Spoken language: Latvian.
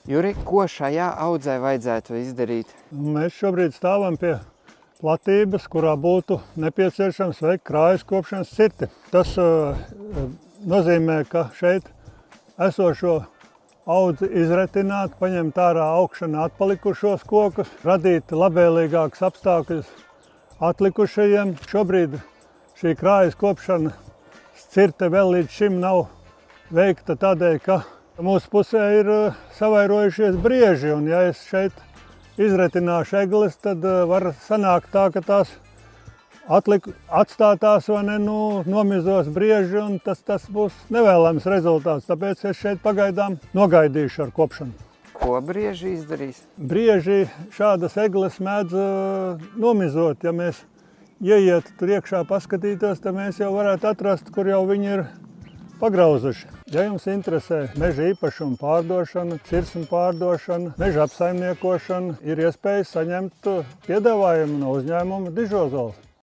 Juri, ko šajā audzē vajadzētu izdarīt? Mēs šobrīd stāvam pie platības, kurā būtu nepieciešams veikt krājas kopšanas cirti. Tas nozīmē, ka šeit esošo audzi izretināt, paņemt ārā augšanā atpalikušos kokus, radīt labvēlīgākus apstākļus atlikušajiem. Šobrīd šī krājas kopšana cirte vēl līdz šim nav veikta tādēļ, ka mūsu pusē ir savairojušies brieži, un ja es šeit izretināšu egles, tad var sanākt tā, ka tās atstātās vai ne, nomizos brieži, un tas būs nevēlams rezultāts. Tāpēc es šeit pagaidām nogaidīšu ar kopšanu. Ko brieži izdarīs? Brieži šādas egles mēdz nomizot. Ja mēs ieietu tur iekšā paskatītos, tad mēs jau varētu atrast, kur jau viņi ir pagrauzuši. Ja jums interesē meža īpašuma pārdošana, cirsmu pārdošana, meža apsaimniekošana, ir iespēja saņemt piedāvājumu no uzņēmuma Dižozols.